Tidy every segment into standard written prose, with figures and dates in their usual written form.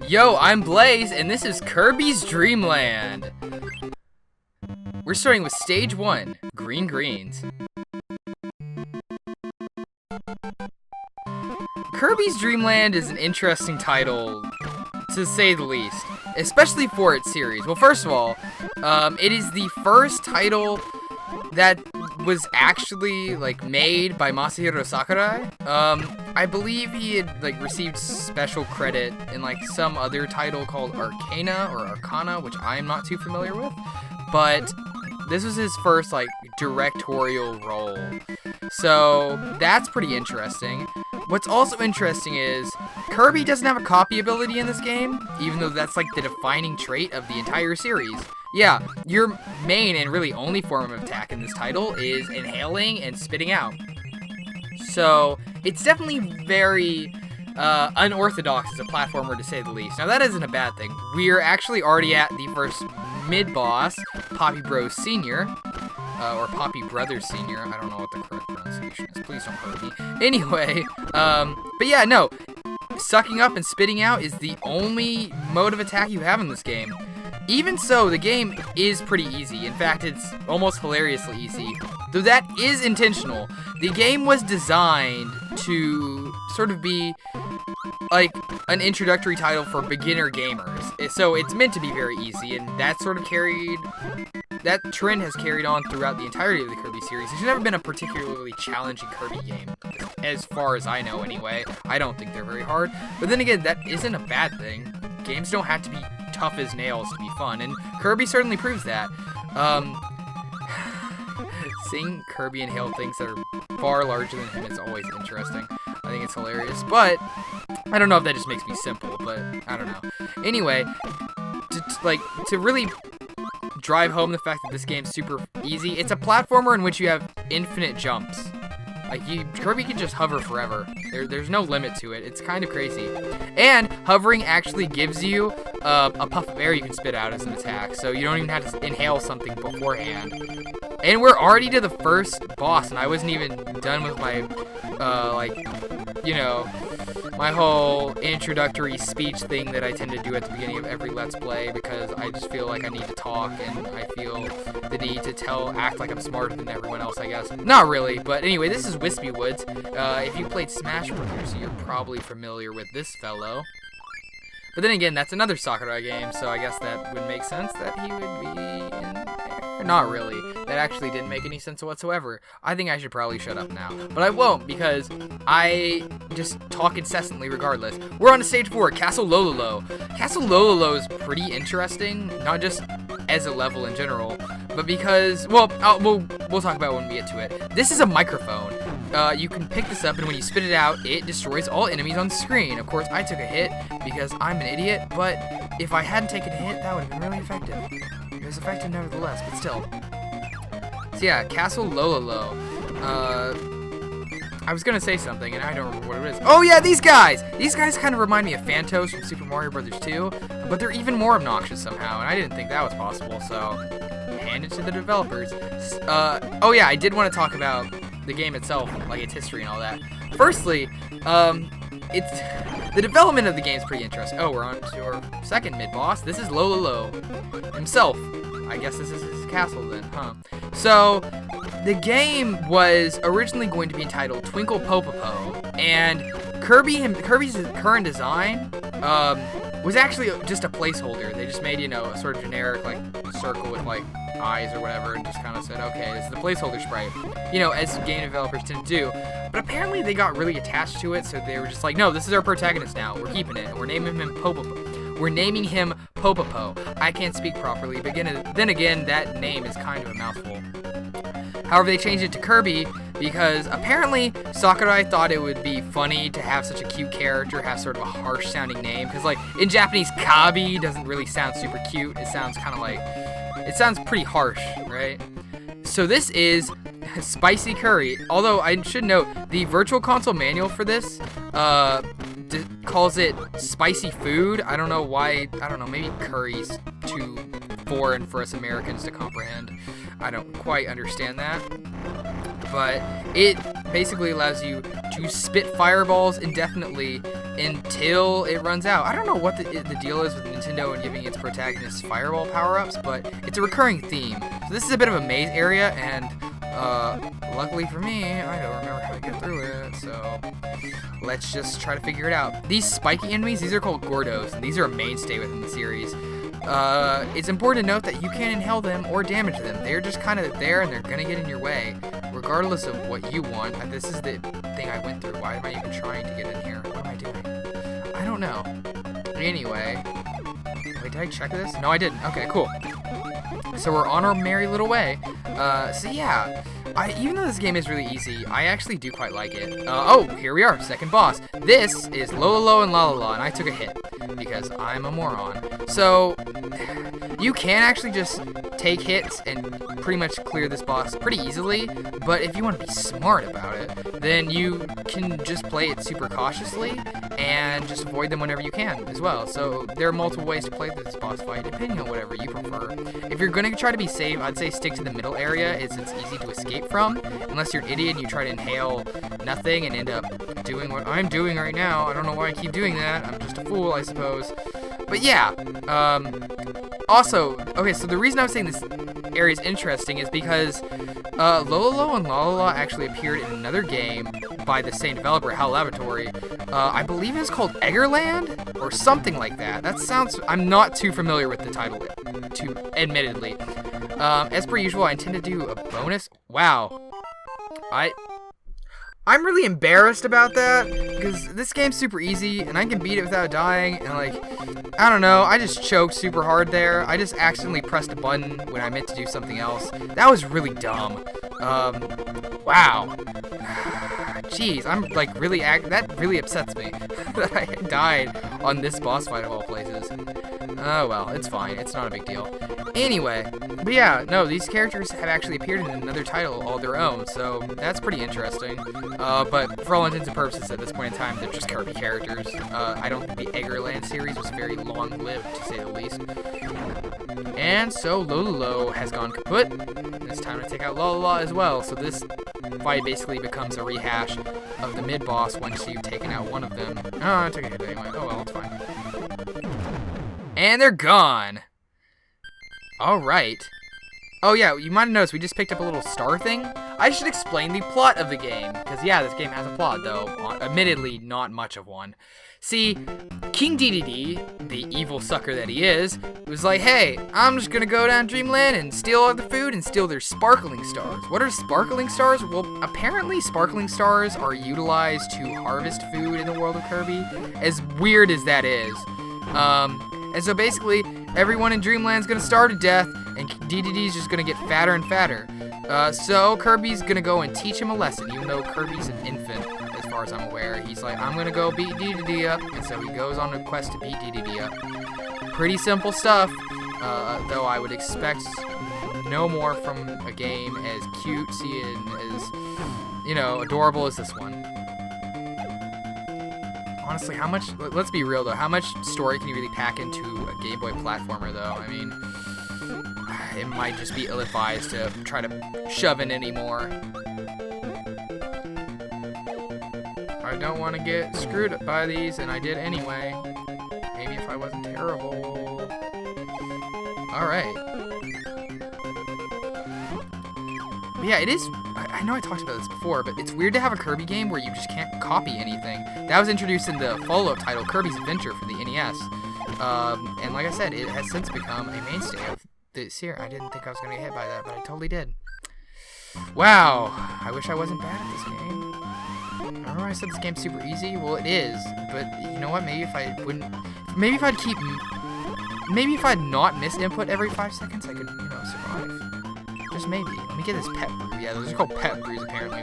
Yo, I'm Blaze, and this is Kirby's Dreamland. We're starting with Stage 1, Green Greens. Kirby's Dreamland is an interesting title, to say the least, especially for its series. Well, first of all, it is the first title that was actually made by Masahiro Sakurai. I believe he had received special credit in some other title called Arcana, which I'm not too familiar with. But this was his first directorial role. So that's pretty interesting. What's also interesting is Kirby doesn't have a copy ability in this game, even though that's the defining trait of the entire series. Yeah, your main and really only form of attack in this title is inhaling and spitting out. So it's definitely very unorthodox as a platformer, to say the least. Now that isn't a bad thing. We're actually already at the first mid-boss, Poppy Bros Sr., or Poppy Brothers Sr. I don't know what the correct pronunciation is. Please don't hurt me. Anyway, but yeah, no. Sucking up and spitting out is the only mode of attack you have in this game. Even so, the game is pretty easy. In fact, it's almost hilariously easy. Though that is intentional. The game was designed to sort of be an introductory title for beginner gamers. So it's meant to be very easy, and that trend has carried on throughout the entirety of the Kirby series. There's never been a particularly challenging Kirby game, as far as I know anyway. I don't think they're very hard. But then again, that isn't a bad thing. Games don't have to be tough as nails to be fun, and Kirby certainly proves that. Seeing Kirby inhale things that are far larger than him is always interesting. I think it's hilarious, but I don't know if that just makes me simple, but I don't know. Anyway, to really drive home the fact that this game's super easy, it's a platformer in which you have infinite jumps. Kirby can just hover forever. There's no limit to it. It's kind of crazy. And hovering actually gives you a puff of air you can spit out as an attack, so you don't even have to inhale something beforehand. And we're already to the first boss, and I wasn't even done with my, my whole introductory speech thing that I tend to do at the beginning of every Let's Play, because I just feel like I need to talk, and I feel the need to act like I'm smarter than everyone else, I guess. Not really, but anyway, this is Wispy Woods. If you played Smash Bros., you're probably familiar with this fellow. But then again, that's another Sakurai game, so I guess that would make sense that he would be in there. Not really. That actually didn't make any sense whatsoever. I think I should probably shut up now. But I won't, because I just talk incessantly regardless. We're on to Stage 4, Castle Lolo. Castle Lolo is pretty interesting, not just as a level in general, but because, well, we'll talk about it when we get to it. This is a microphone. You can pick this up, and when you spit it out, it destroys all enemies on screen. Of course, I took a hit because I'm an idiot, but if I hadn't taken a hit, that would have been really effective. It was effective nevertheless, but still. So yeah, Castle Lolo. I was gonna say something, and I don't remember what it is. Oh yeah, these guys! These guys kind of remind me of Phantos from Super Mario Bros. 2, but they're even more obnoxious somehow, and I didn't think that was possible, so hand it to the developers. Oh yeah, I did want to talk about the game itself, its history and all that. Firstly, the development of the game is pretty interesting. Oh, we're on to our second mid-boss. This is Lolo himself. I guess this is his castle then, huh? So, the game was originally going to be entitled Twinkle Popopo, and Kirby's current design was actually just a placeholder. They just made, a sort of generic, circle with, eyes or whatever, and just kind of said, okay, this is the placeholder sprite, as game developers tend to do. But apparently they got really attached to it, so they were just like, no, this is our protagonist now. We're keeping it, and we're naming him Popopo. We're naming him Popopo. I can't speak properly, but then again, that name is kind of a mouthful. However, they changed it to Kirby because apparently Sakurai thought it would be funny to have such a cute character have sort of a harsh sounding name, because in Japanese, Kabi doesn't really sound super cute. It sounds kind of it sounds pretty harsh, right? So this is Spicy Curry. Although I should note, the Virtual Console manual for this calls it spicy food. I don't know why. I don't know. Maybe curry's too foreign for us Americans to comprehend. I don't quite understand that. But it basically allows you to spit fireballs indefinitely until it runs out. I don't know what the deal is with Nintendo and giving its protagonists fireball power-ups, but it's a recurring theme. So this is a bit of a maze area, and luckily for me, I don't remember how to get through it, so let's just try to figure it out. These spiky enemies, these are called Gordos, and these are a mainstay within the series. It's important to note that you can't inhale them or damage them. They're just kind of there, and they're gonna get in your way, regardless of what you want. This is the thing I went through. Why am I even trying to get in here? What am I doing? I don't know. Anyway. Wait, did I check this? No, I didn't. Okay, cool. So we're on our merry little way. So yeah, even though this game is really easy, I actually do quite like it. Oh, here we are, second boss. This is Lolo and Lolo, and I took a hit because I'm a moron. So you can actually just take hits and pretty much clear this boss pretty easily, but if you want to be smart about it, then you can just play it super cautiously and just avoid them whenever you can as well. So there are multiple ways to play this boss fight, depending on whatever you prefer. If you're going to try to be safe, I'd say stick to the middle area. It's easy to escape from, unless you're an idiot and you try to inhale nothing and end up doing what I'm doing right now. I don't know why I keep doing that. I'm just a fool, I suppose. But yeah, also, okay, so the reason I was saying this area is interesting is because Lolo and Lolo actually appeared in another game by the same developer, HAL Laboratory. I believe it's called Eggerland or something like that. That sounds, I'm not too familiar with the title, admittedly. As per usual, I intend to do a bonus. Wow. I'm really embarrassed about that, because this game's super easy, and I can beat it without dying, and like, I don't know, I just choked super hard there. I just accidentally pressed a button when I meant to do something else. That was really dumb. Wow. Jeez, I'm like really, that really upsets me, that I died on this boss fight of all places. Oh well, it's fine, it's not a big deal. Anyway, but yeah, no, these characters have actually appeared in another title all their own, so that's pretty interesting. But for all intents and purposes at this point in time, they're just Kirby characters. I don't think the Eggerland series was very long-lived, to say the least. And so Lolo has gone kaput, and it's time to take out Lolo as well, so this fight basically becomes a rehash of the mid-boss once you've taken out one of them. Oh, I took a hit anyway. Oh well, it's fine. And they're gone! Alright. Oh yeah, you might have noticed we just picked up a little star thing. I should explain the plot of the game, because yeah, this game has a plot, though admittedly not much of one. See, King DDD, the evil sucker that he is, was like, hey, I'm just gonna go down Dreamland and steal all the food and steal their sparkling stars. What are sparkling stars? Well, apparently sparkling stars are utilized to harvest food in the world of Kirby, as weird as that is. And so basically, everyone in Dreamland's gonna starve to death, and DDD's just gonna get fatter and fatter. So Kirby's gonna go and teach him a lesson, even though Kirby's an infant, as far as I'm aware. He's like, I'm gonna go beat DDD up, and so he goes on a quest to beat DDD up. Pretty simple stuff, though I would expect no more from a game as cutesy and as, you know, adorable as this one. Honestly, how much, let's be real though, how much story can you really pack into a Game Boy platformer though? I mean, it might just be ill-advised to try to shove in any more. I don't want to get screwed up by these, and I did anyway. Maybe if I wasn't terrible. Alright. Yeah, it is. I know I talked about this before, but it's weird to have a Kirby game where you just can't copy anything. That was introduced in the follow-up title, Kirby's Adventure, for the NES. And like I said, it has since become a mainstay of this year. I didn't think I was going to get hit by that, but I totally did. Wow. I wish I wasn't bad at this game. Remember I said this game's super easy? Well, it is. But you know what? Maybe if I'd not missed input every 5 seconds, I could, you know, survive. Just maybe. Let me get this pet brew. Yeah, those are called pet brews, apparently.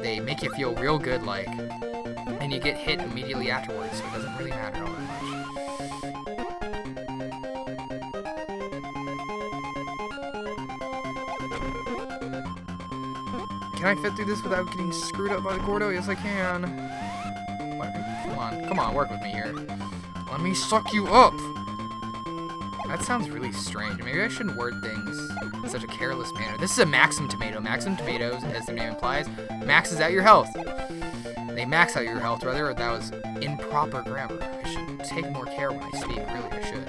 They make you feel real good, like. And you get hit immediately afterwards, so it doesn't really matter all that much. Can I fit through this without getting screwed up by the Gordo? Yes, I can. Come on, work with me here. Let me suck you up! That sounds really strange. Maybe I shouldn't word things in such a careless manner. This is a Maxim tomato. Maxim tomatoes, as the name implies, maxes out your health. They max out your health, rather. That was improper grammar. I should take more care when I speak. Really, I should.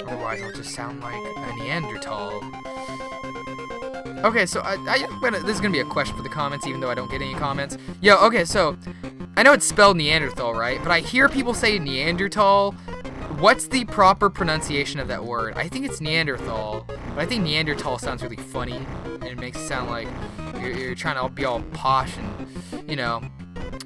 Otherwise, I'll just sound like a Neanderthal. Okay, so this is gonna be a question for the comments, even though I don't get any comments. Yo, okay, so I know it's spelled Neanderthal, right? But I hear people say Neanderthal. What's the proper pronunciation of that word? I think it's Neanderthal, but I think Neanderthal sounds really funny, and it makes it sound like you're trying to be all posh and, you know,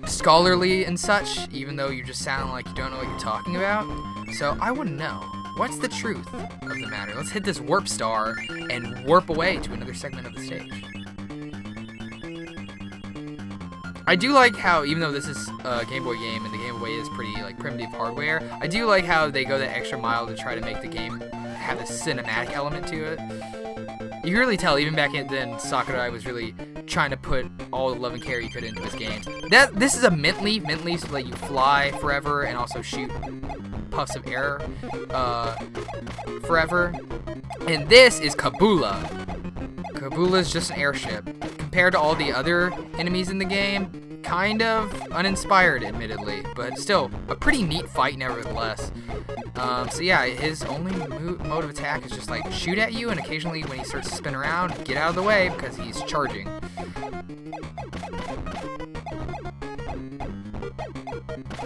scholarly and such, even though you just sound like you don't know what you're talking about. So I want to know, what's the truth of the matter? Let's hit this warp star and warp away to another segment of the stage. I do like how, even though this is a Game Boy game and the Game Boy is pretty like primitive hardware, I do like how they go that extra mile to try to make the game have a cinematic element to it. You can really tell, even back then, Sakurai was really trying to put all the love and care he could into his games. This is a mint leaf so that you fly forever and also shoot puffs of air forever. And this is Kabula. Kabula is just an airship. Compared to all the other enemies in the game, kind of uninspired, admittedly, but still a pretty neat fight nevertheless. So yeah, his only mode of attack is just like shoot at you, and occasionally when he starts to spin around, get out of the way because he's charging.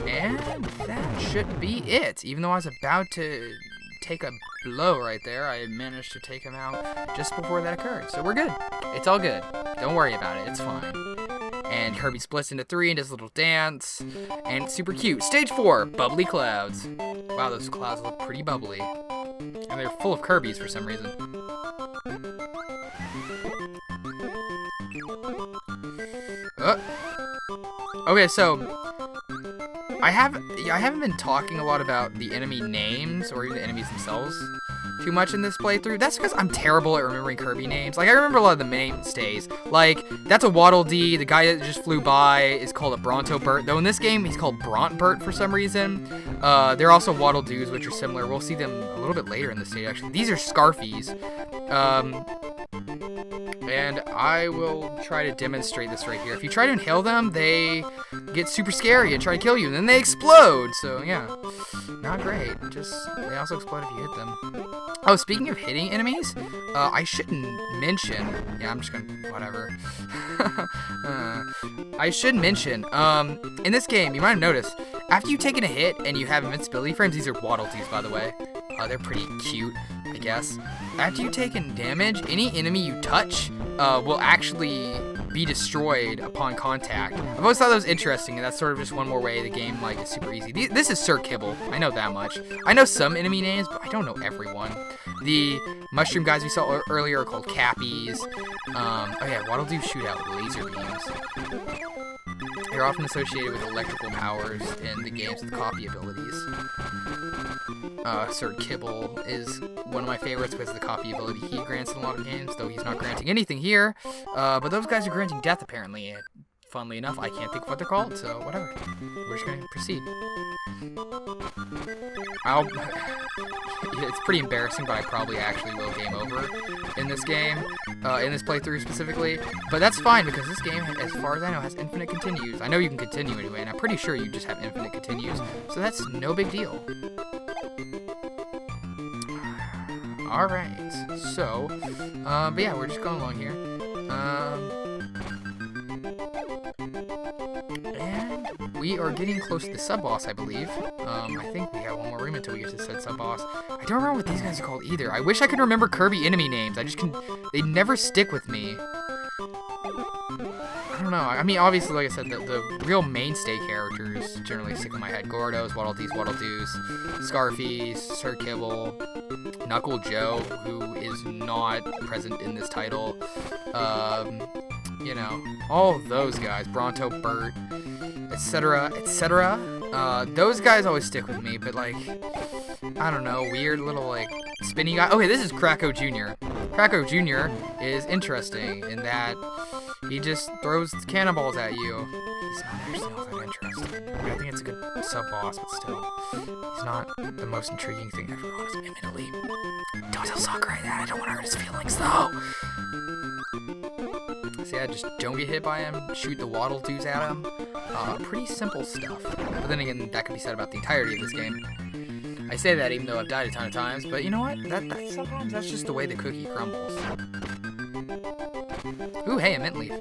And that should be it. Even though I was about to take a blow right there, I managed to take him out just before that occurred. So we're good. It's all good. Don't worry about it. It's fine. And Kirby splits into 3 and does a little dance. And it's super cute. Stage 4, Bubbly Clouds. Wow, those clouds look pretty bubbly. And they're full of Kirbys for some reason. Okay, so I haven't been talking a lot about the enemy names or even the enemies themselves too much in this playthrough. That's because I'm terrible at remembering Kirby names. Like, I remember a lot of the mainstays. Like, that's a Waddle Dee. The guy that just flew by is called a Brontobert. Though in this game, he's called Brontbert for some reason. There are also Waddle Doos, which are similar. We'll see them a little bit later in the stage, actually. These are Scarfies. And I will try to demonstrate this right here. If you try to inhale them, they get super scary and try to kill you, and then they explode. So yeah, not great. Just they also explode if you hit them. Oh, speaking of hitting enemies, I shouldn't mention. Yeah, I'm just gonna whatever. I should mention. In this game, you might have noticed after you've taken a hit and you have invincibility frames. These are Waddle Dees, by the way. They're pretty cute, I guess. After you've taken damage, any enemy you touch will actually be destroyed upon contact. I've always thought that was interesting, and that's sort of just one more way the game like is super easy. This is Sir Kibble. I know that much. I know some enemy names, but I don't know everyone. The mushroom guys we saw earlier are called Cappies. Oh yeah, Waddle Doo shoot out laser beams. They're often associated with electrical powers in the games with copy abilities. Sir Kibble is one of my favorites because of the copy ability he grants in a lot of games, though he's not granting anything here. But those guys are granting death, apparently. And funnily enough, I can't think of what they're called, so whatever. We're just going to proceed. It's pretty embarrassing, but I probably actually will game over in this game, in this playthrough specifically. But that's fine, because this game, as far as I know, has infinite continues. I know you can continue anyway, and I'm pretty sure you just have infinite continues, so that's no big deal. Alright, so, but yeah, we're just going along here. And we are getting close to the sub-boss, I believe. I think we have one more room until we get to said sub-boss. I don't remember what these guys are called either. I wish I could remember Kirby enemy names. They never stick with me. I don't know. I mean, obviously, like I said, the real mainstay characters generally stick in my head. Gordos, Waddle Dees, Waddle Doos, Scarfies, Sir Kibble, Knuckle Joe, who is not present in this title. You know, all of those guys, Brontobert, etc., etc. Those guys always stick with me, but like, I don't know, weird little like spinny guy. Okay, this is Kracko Jr. Kracko Jr. is interesting in that he just throws cannonballs at you. He's not actually all that interesting. I think it's a good sub-boss, but still, he's not the most intriguing thing ever. Admittedly, don't tell Sakurai that. I don't want to hurt his feelings, though. So yeah, just don't get hit by him, shoot the waddle doos at him. Pretty simple stuff. But then again, that could be said about the entirety of this game. I say that even though I've died a ton of times, but you know what? Sometimes that's just the way the cookie crumbles. Ooh, hey, a mint leaf.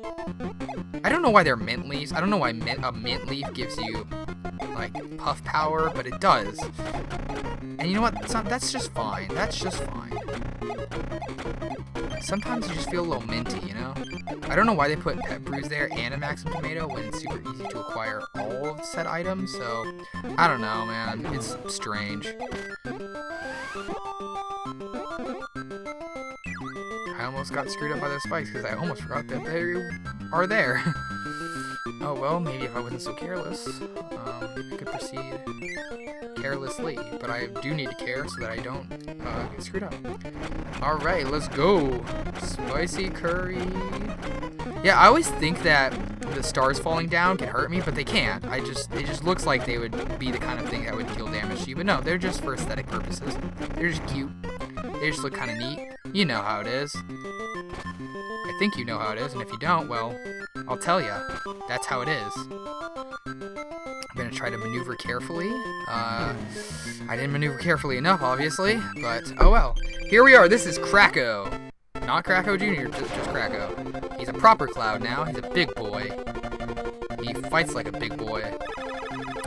I don't know why they're mint leaves. I don't know why a mint leaf gives you, like, puff power, but it does. And you know what? That's just fine. That's just fine. Sometimes you just feel a little minty, you know? I don't know why they put Pet Brews there and a Maxim Tomato when it's super easy to acquire all of said items, so I don't know, man. It's strange. I almost got screwed up by those spikes because I almost forgot that they are there. Oh well, maybe if I wasn't so careless, I could proceed carelessly, but I do need to care so that I don't get screwed up. Alright, let's go. Spicy curry. Yeah, I always think that the stars falling down can hurt me, but they can't. It just looks like they would be the kind of thing that would deal damage to you, but no, they're just for aesthetic purposes. They're just cute. They just look kind of neat. You know how it is. I think you know how it is, and if you don't, well, I'll tell you. That's how it is. I'm gonna try to maneuver carefully. I didn't maneuver carefully enough, obviously, but oh well. Here we are. This is Kracko. Not Kracko Jr., just Kracko. He's a proper cloud now. He's a big boy. He fights like a big boy.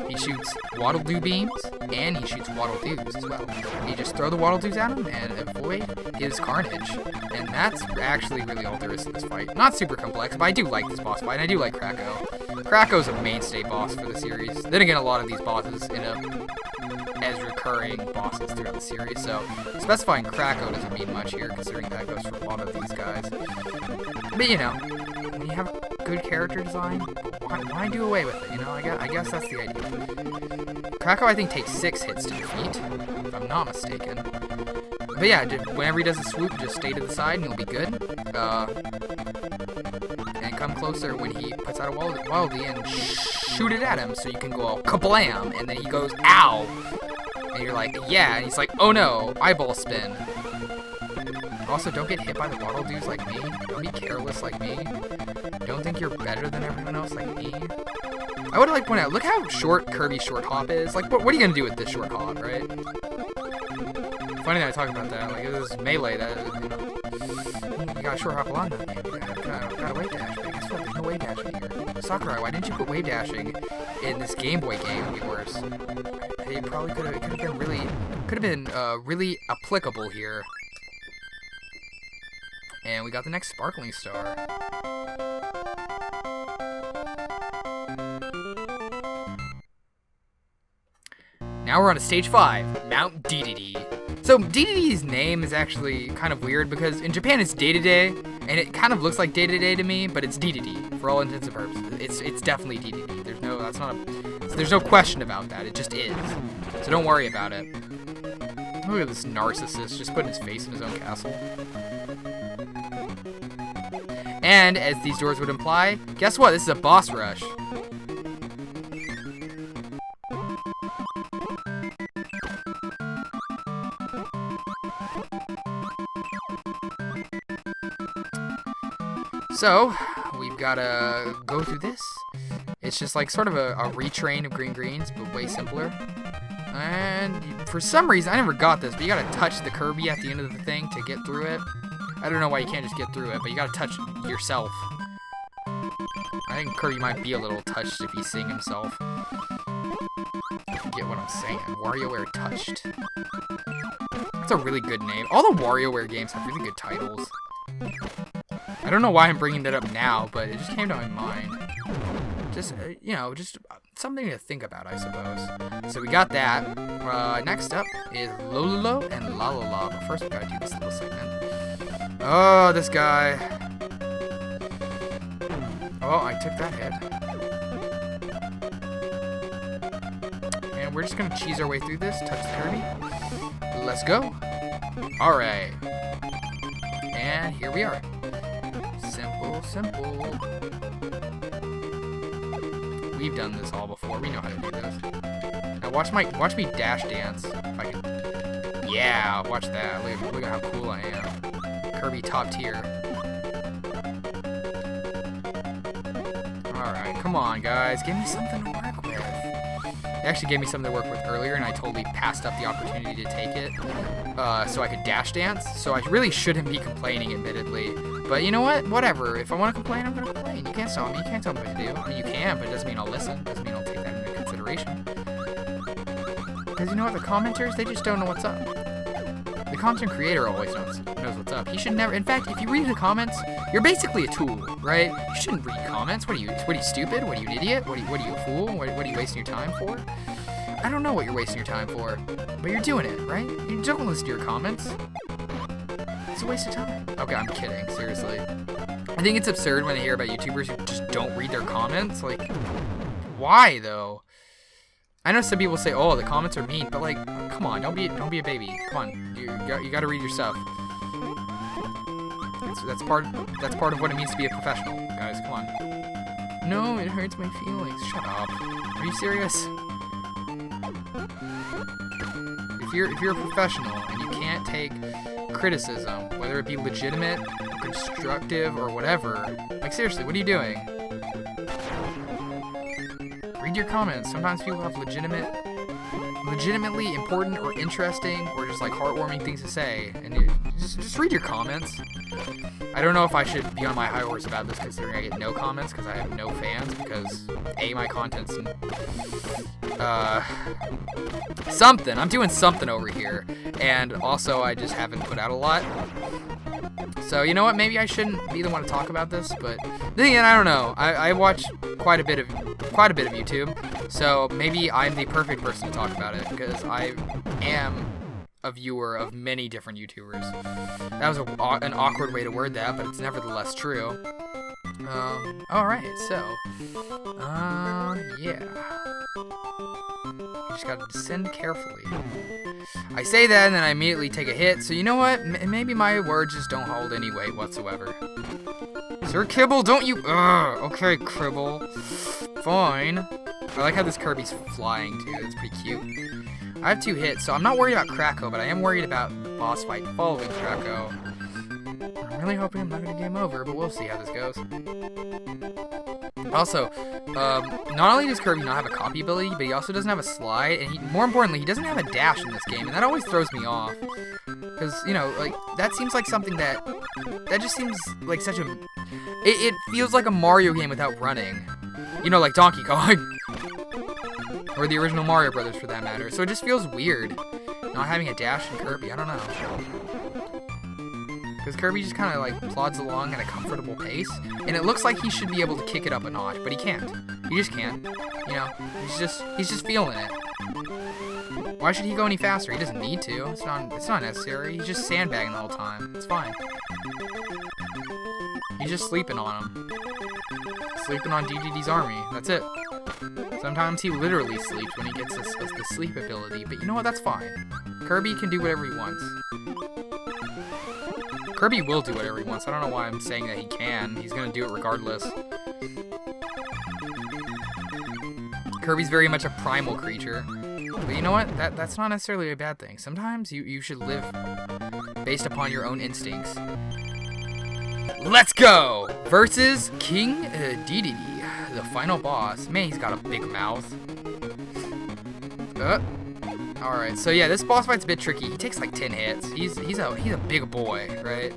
He shoots Waddle Doo beams, and he shoots Waddle Doos as well. You just throw the Waddle Doos at him and avoid his carnage. And that's actually really all there is to this fight. Not super complex, but I do like this boss fight, and I do like Kracko. Kracko's a mainstay boss for the series. Then again, a lot of these bosses end up as recurring bosses throughout the series, so specifying Kracko doesn't mean much here, considering that goes for a lot of these guys. But you know, when you have good character design, why do away with it, you know? I guess that's the idea. Kracko, I think, takes 6 hits to defeat, if I'm not mistaken. But yeah, whenever he does a swoop, just stay to the side and you'll be good. And come closer when he puts out a Wildie and shoot it at him so you can go all kablam, and then he goes, ow! And you're like, yeah, and he's like, oh no, eyeball spin. Also, don't get hit by the Waddle Doos like me. Don't be careless like me. Don't think you're better than everyone else like me. I would like to point out, look how short Kirby's short hop is. Like, what are you gonna do with this short hop, right? Funny that I talk about that. Like, it was Melee that, you know, you got a short hop a lot in that game. You got a wave dash, but guess what? There's no wave dashing here. Sakurai, why didn't you put wave dashing in this Game Boy game of yours? It probably could have been really applicable here. And we got the next Sparkling Star. Now we're on to stage 5, Mountain DDD. So DDD's name is actually kind of weird because in Japan it's Day-to-Day, and it kind of looks like Day-to-Day to me, but it's DDD for all intents and purposes. It's definitely DDD. There's no question about that. It just is. So don't worry about it. Look at this narcissist just putting his face in his own castle. And, as these doors would imply, guess what? This is a boss rush. So, we've got to go through this. It's just like sort of a retrain of Green Greens, but way simpler. And for some reason, I never got this, but you got to touch the Kirby at the end of the thing to get through it. I don't know why you can't just get through it, but you gotta touch yourself. I think Kirby might be a little touched if he's seeing himself. If you get what I'm saying. WarioWare Touched. That's a really good name. All the WarioWare games have really good titles. I don't know why I'm bringing that up now, but it just came to my mind. Just, you know, just something to think about, I suppose. So we got that. Next up is Lolo and La. But first we gotta do this little segment. Oh, this guy. Oh, I took that hit. And we're just gonna cheese our way through this. Touch the Kirby. Let's go. Alright. And here we are. Simple. We've done this all before. We know how to do this. Now watch me dash dance. If I can. Yeah, watch that. Look at how cool I am. Kirby top tier. Alright, come on, guys. Give me something to work with. They actually gave me something to work with earlier, and I totally passed up the opportunity to take it so I could dash dance. So I really shouldn't be complaining, admittedly. But you know what? Whatever. If I want to complain, I'm going to complain. You can't stop me. You can't tell me what to do. I mean, you can, but it doesn't mean I'll listen. It doesn't mean I'll take that into consideration. Because you know what? The commenters, they just don't know what's up. The content creator always knows what's up. He should never. In fact, if you read the comments, you're basically a tool, right? You shouldn't read comments. What are you stupid? What are you, an idiot? What are you, a fool? What are you wasting your time for? I don't know what you're wasting your time for, but you're doing it, right? You don't listen to your comments. It's a waste of time. Okay, I'm kidding. Seriously. I think it's absurd when I hear about YouTubers who just don't read their comments. Like, why though? I know some people say, "Oh, the comments are mean," but like, come on, don't be a baby. Come on, you got to read your stuff. That's part of what it means to be a professional, guys. Come on. No, it hurts my feelings. Shut up. Are you serious? If you're a professional and you can't take criticism, whether it be legitimate, constructive, or whatever, like seriously, what are you doing? Read your comments. Sometimes people have legitimately important or interesting or just like heartwarming things to say, and you just read your comments. I don't know if I should be on my high horse about this, considering I get no comments because I have no fans, because A, my content's something. I'm doing something over here, and also I just haven't put out a lot. So you know what? Maybe I shouldn't be the one to talk about this, but then again, I don't know. I watch quite a bit of YouTube, so maybe I'm the perfect person to talk about it because I am a viewer of many different YouTubers. That was an awkward way to word that, but it's nevertheless true. Alright, so, yeah. You just gotta descend carefully. I say that and then I immediately take a hit, so you know what? Maybe my words just don't hold any weight whatsoever. Sir Kibble, don't you... okay, Cribble. Fine. I like how this Kirby's flying, too. That's pretty cute. I have 2 hits, so I'm not worried about Kracko, but I am worried about the boss fight following Kracko. I'm really hoping I'm not going to game over, but we'll see how this goes. Also, not only does Kirby not have a copy ability, but he also doesn't have a slide, and more importantly, he doesn't have a dash in this game, and that always throws me off. Because, you know, like, that seems like something that just seems like such a... It feels like a Mario game without running. You know, like Donkey Kong. Or the original Mario Brothers, for that matter. So it just feels weird not having a dash in Kirby. I don't know. Because Kirby just kind of like plods along at a comfortable pace, and it looks like he should be able to kick it up a notch, but he can't. He just can't. You know, he's just feeling it. Why should he go any faster? He doesn't need to. It's not necessary. He's just sandbagging the whole time. It's fine. He's just sleeping on him. Sleeping on DDD's army. That's it. Sometimes he literally sleeps when he gets the sleep ability, but you know what? That's fine. Kirby can do whatever he wants. Kirby will do whatever he wants. I don't know why I'm saying that he can. He's gonna do it regardless. Kirby's very much a primal creature. But you know what? That's not necessarily a bad thing. Sometimes you should live based upon your own instincts. Let's go! Versus King DDD, the final boss. Man, he's got a big mouth. Alright, so yeah, this boss fight's a bit tricky. He takes like 10 hits. He's a big boy, right?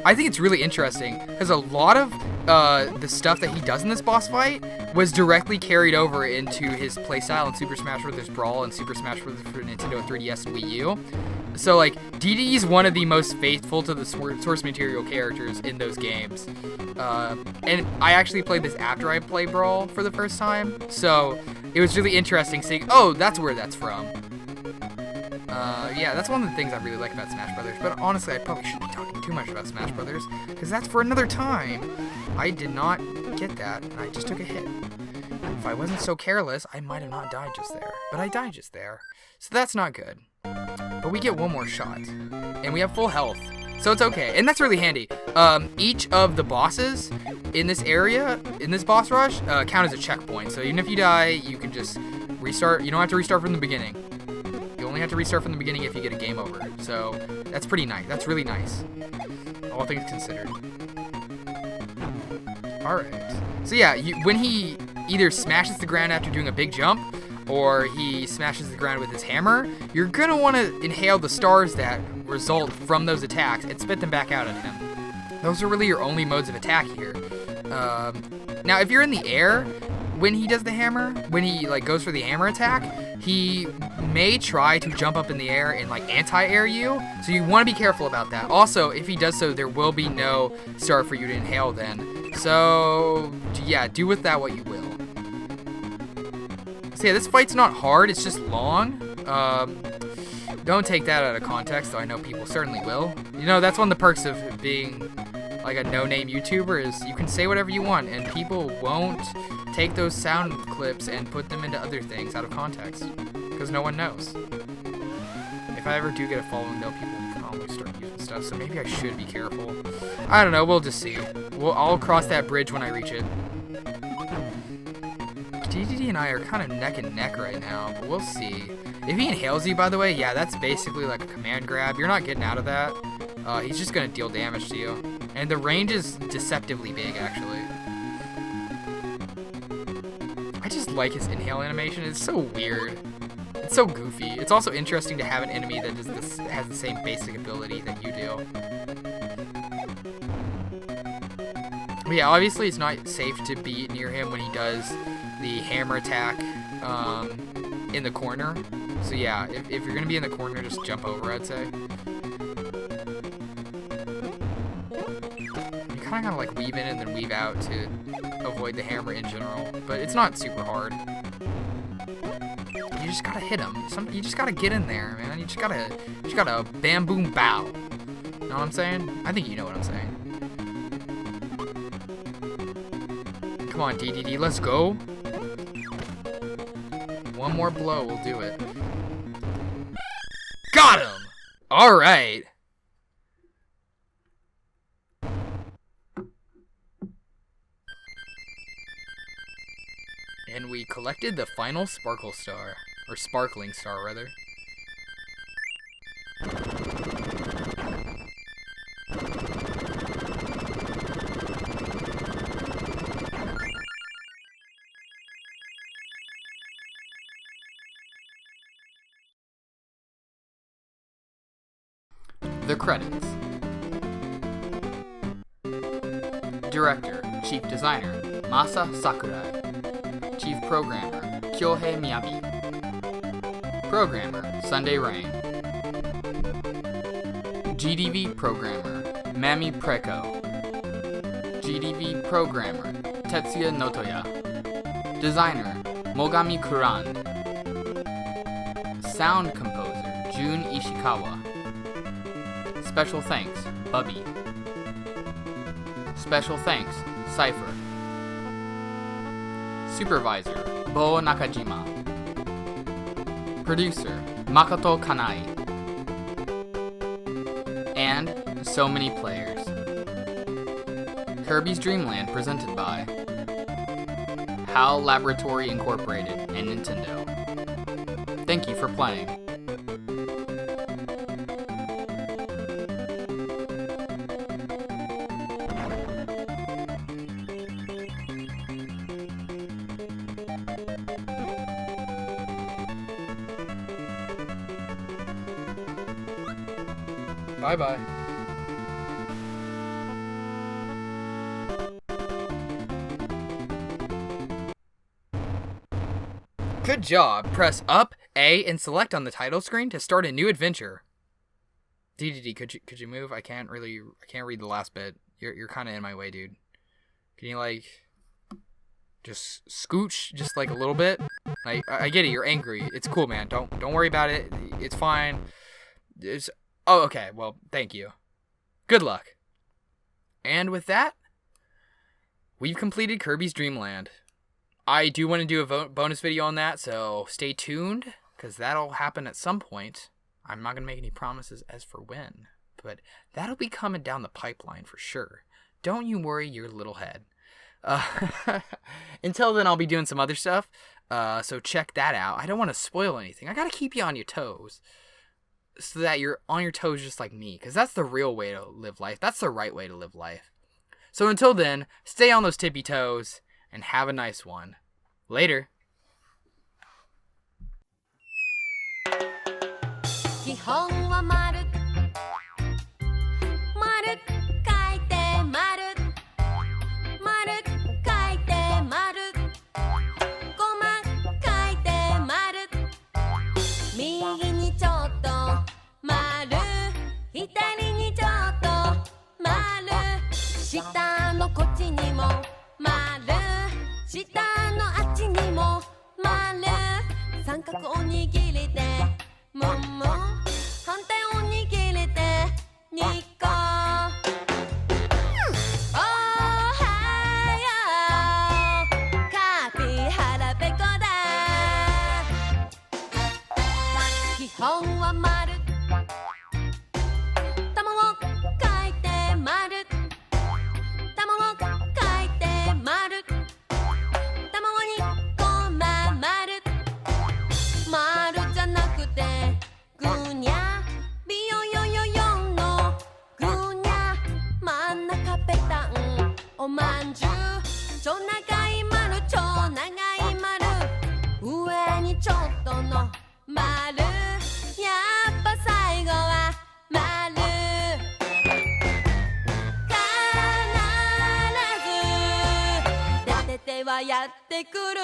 I think it's really interesting because a lot of the stuff that he does in this boss fight was directly carried over into his playstyle in Super Smash Bros. Brawl and Super Smash Bros. For Nintendo 3DS and Wii U. So like, DD is one of the most faithful to the source material characters in those games. And I actually played this after I played Brawl for the first time, so it was really interesting seeing, oh, that's where that's from. Yeah, that's one of the things I really like about Smash Brothers, but honestly, I probably shouldn't be talking too much about Smash Brothers, because that's for another time. I did not get that, and I just took a hit. If I wasn't so careless, I might have not died just there, but I died just there, so that's not good. But we get one more shot, and we have full health, so it's okay, and that's really handy. Each of the bosses in this area, in this boss rush, count as a checkpoint, so even if you die, you can just restart. You don't have to restart from the beginning. You only have to restart from the beginning if you get a game over, so that's pretty nice. That's really nice, all things considered. Alright. So yeah, when he either smashes the ground after doing a big jump, or he smashes the ground with his hammer, you're gonna want to inhale the stars that result from those attacks and spit them back out at him. Those are really your only modes of attack here. Now, if you're in the air, when he does the hammer, when he like goes for the hammer attack, he may try to jump up in the air and like anti-air you, so you want to be careful about that. Also, if he does so, there will be no star for you to inhale then. So yeah, do with that what you will. So yeah, this fight's not hard, it's just long. Don't take that out of context, though I know people certainly will. You know, that's one of the perks of being like a no-name YouTuber is you can say whatever you want and people won't take those sound clips and put them into other things out of context because no one knows. If I ever do get a following though, people can always start using stuff, so maybe I should be careful. I don't know, we'll just see. I'll cross that bridge when I reach it. DDD and I are kind of neck and neck right now, but we'll see. If he inhales you, by the way, yeah, that's basically like a command grab. You're not getting out of that. He's just going to deal damage to you. And the range is deceptively big, actually. I just like his inhale animation. It's so weird. It's so goofy. It's also interesting to have an enemy that has the same basic ability that you do. But yeah, obviously it's not safe to be near him when he does the hammer attack in the corner. So yeah, if you're going to be in the corner, just jump over, I'd say. You kind of gotta like weave in and then weave out to avoid the hammer in general, but it's not super hard. You just gotta hit him. You just gotta get in there, man. You just gotta bam boom bow. Know what I'm saying? I think you know what I'm saying. Come on, DDD, let's go. One more blow will do it. Got him! Alright. And we collected the final Sparkle Star. Or Sparkling Star, rather. The credits. Director, Chief Designer, Masa Sakurai. Chief Programmer, Kyohei Miyabi. Programmer, Sunday Rain. GDV Programmer, Mami Preko. GDV Programmer, Tetsuya Notoya. Designer, Mogami Kurand. Sound Composer, Jun Ishikawa. Special thanks, Bubby. Special thanks, Cypher. Supervisor, Bo Nakajima. Producer, Makoto Kanai. And so many players. Kirby's Dreamland presented by HAL Laboratory Incorporated and Nintendo. Thank you for playing. Bye-bye. Good job. Press up, A, and select on the title screen to start a new adventure. DDD, could you move? I can't read the last bit. You're kind of in my way, dude. Can you like just scooch just like a little bit? I get it. You're angry. It's cool, man. Don't worry about it. It's fine. Oh, okay. Well, thank you. Good luck. And with that, we've completed Kirby's Dreamland. I do want to do a bonus video on that, so stay tuned, because that'll happen at some point. I'm not going to make any promises as for when, but that'll be coming down the pipeline for sure. Don't you worry your little head. Until then, I'll be doing some other stuff, so check that out. I don't want to spoil anything. I got to keep you on your toes, so that you're on your toes just like me, because that's the real way to live life. That's the right way to live life. So until then, stay on those tippy toes and have a nice one. Later. 基本は丸丸書いて丸丸書いて丸コマ書いて丸右にちょっと丸左にちょっと丸下のこっちにも丸下のあっちにも丸三角おにぎりでもも反対おにぎりで2個おはようカピハラペコだ基本は丸卵書いて丸卵書いて丸卵にコマ丸丸じゃなくてぐにゃビヨヨヨヨンのぐにゃ真ん中ペタンおまんじゅう超長い丸超長い丸上にちょっとの丸やっぱ最後は丸必ず出ててはやってくる